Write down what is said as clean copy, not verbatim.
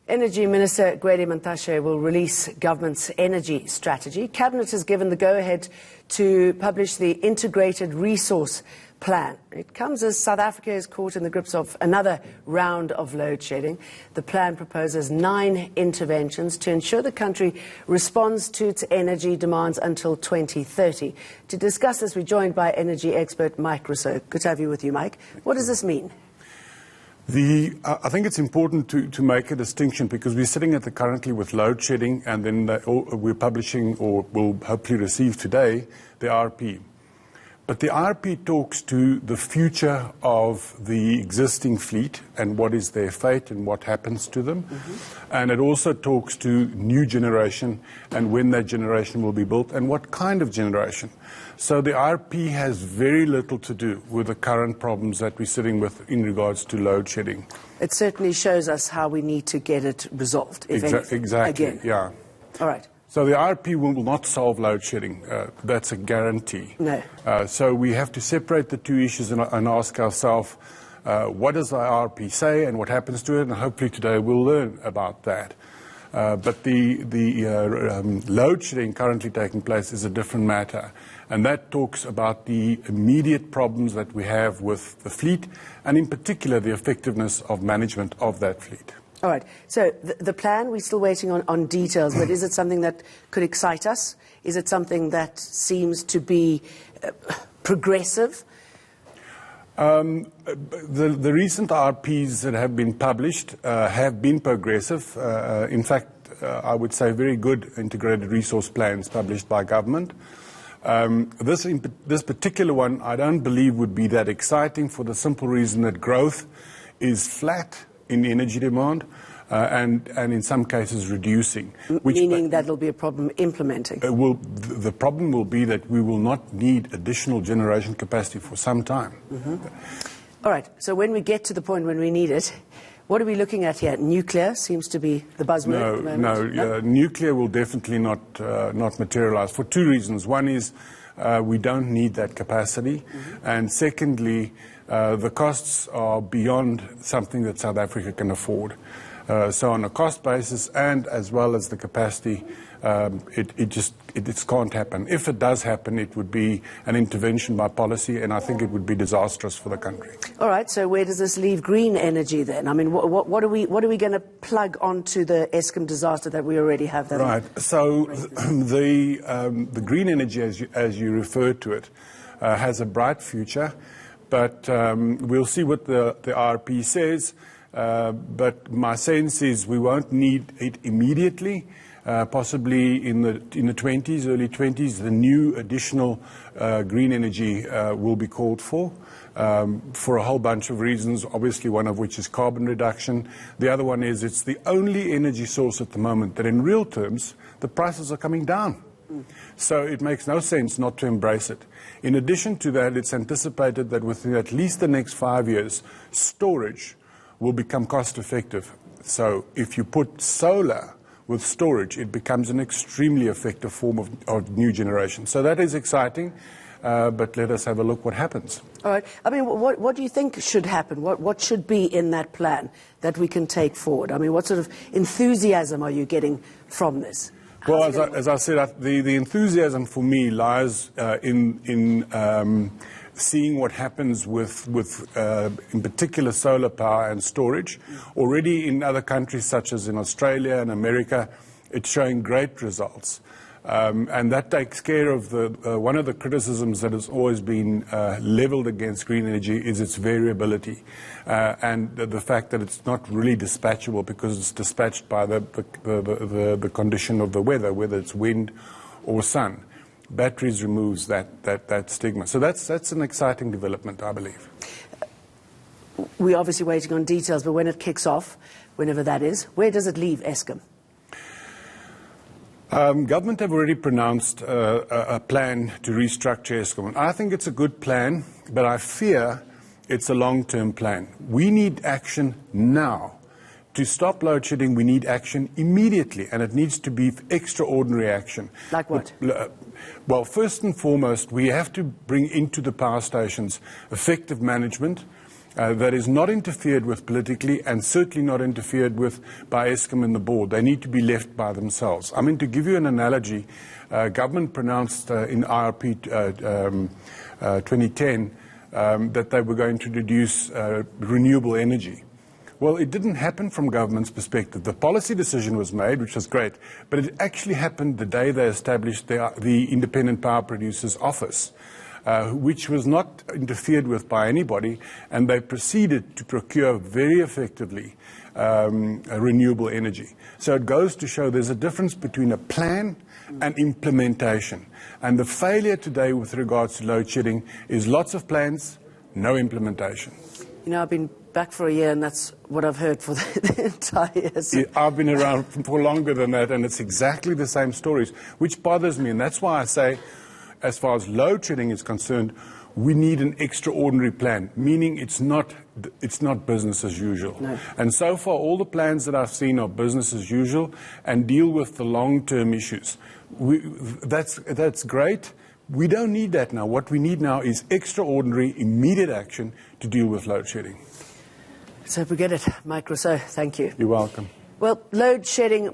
Energy Minister Gwede Mantashe will release government's energy strategy. Cabinet has given the go-ahead to publish the integrated resource plan. It comes as South Africa is caught in the grips of another round of load shedding. The plan proposes 9 interventions to ensure the country responds to its energy demands until 2030. To discuss this, we're joined by energy expert Mike Rossouw. Good to have you with you, Mike. What does this mean? I think it's important to make a distinction, because we're sitting at currently with load shedding, and then we're publishing, or will hopefully receive today, the RP. But the RP talks to the future of the existing fleet and what is their fate and what happens to them. And it also talks to new generation and when that generation will be built and what kind of generation. So the RP has very little to do with the current problems that we're sitting with in regards to load shedding. It certainly shows us how we need to get it resolved, if anything. Exactly, again. Yeah. All right. So the RP will not solve load shedding. That's a guarantee. No. So we have to separate the two issues and ask ourselves, what does the RP say and what happens to it? And hopefully today we'll learn about that. But the load shedding currently taking place is a different matter. And that talks about the immediate problems that we have with the fleet, and in particular the effectiveness of management of that fleet. All right. So the plan, we're still waiting on details, but is it something that could excite us? Is it something that seems to be progressive? The recent RPs that have been published have been progressive. In fact, I would say very good integrated resource plans published by government. This particular one I don't believe would be that exciting, for the simple reason that growth is flat in energy demand, and in some cases reducing. Meaning that will be a problem implementing? The problem will be that we will not need additional generation capacity for some time. All right, so when we get to the point when we need it, what are we looking at here? Nuclear seems to be the buzzword at the moment. No, nuclear will definitely not materialize for 2 reasons. One is we don't need that capacity, and secondly, the costs are beyond something that South Africa can afford. So on a cost basis and as well as the capacity, it can't happen. If it does happen, it would be an intervention by policy, and I think it would be disastrous for the country. All right, so where does this leave green energy then? I mean, what are we going to plug onto the Eskom disaster that we already have? That right, so the green energy, as you referred to it, has a bright future. But we'll see what the RP says. But my sense is we won't need it immediately. Possibly in the 20s, early 20s, the new additional green energy will be called for a whole bunch of reasons. Obviously, one of which is carbon reduction. The other one is it's the only energy source at the moment that, in real terms, the prices are coming down. So it makes no sense not to embrace it. In addition to that, it's anticipated that within at least the next 5 years, storage will become cost effective. So if you put solar with storage, it becomes an extremely effective form of new generation. So that is exciting, but let us have a look what happens. All right. I mean, what do you think should happen? What should be in that plan that we can take forward? I mean, what sort of enthusiasm are you getting from this? Well, as I said, the enthusiasm for me lies in seeing what happens with in particular, solar power and storage. Already in other countries, such as in Australia and America, it's showing great results. And that takes care of one of the criticisms that has always been leveled against green energy is its variability, and the fact that it's not really dispatchable, because it's dispatched by the condition of the weather, whether it's wind or sun. Batteries removes that stigma. So that's an exciting development, I believe. We're obviously waiting on details, but when it kicks off, whenever that is, where does it leave Eskom? Government have already pronounced a plan to restructure Eskom. I think it's a good plan, but I fear it's a long-term plan. We need action now. To stop load shedding, we need action immediately, and it needs to be extraordinary action. Like what? Well, first and foremost, we have to bring into the power stations effective management that is not interfered with politically and certainly not interfered with by Eskom and the board. They need to be left by themselves. I mean, to give you an analogy, government pronounced in IRP 2010 that they were going to introduce renewable energy. Well, it didn't happen from government's perspective. The policy decision was made, which was great, but it actually happened the day they established the Independent Power Producers Office, which was not interfered with by anybody, and they proceeded to procure very effectively renewable energy. So it goes to show there's a difference between a plan and implementation. And the failure today with regards to load shedding is lots of plans, no implementation. You know, I've been back for a year, and that's what I've heard for the entire year. So. Yeah, I've been around for longer than that, and it's exactly the same stories, which bothers me. And that's why I say, as far as load shedding is concerned, we need an extraordinary plan, meaning it's not business as usual. No. And so far, all the plans that I've seen are business as usual and deal with the long-term issues. That's great. We don't need that now. What we need now is extraordinary, immediate action to deal with load shedding. So if we get it, Mike Rossouw, thank you. You're welcome. Well, load shedding...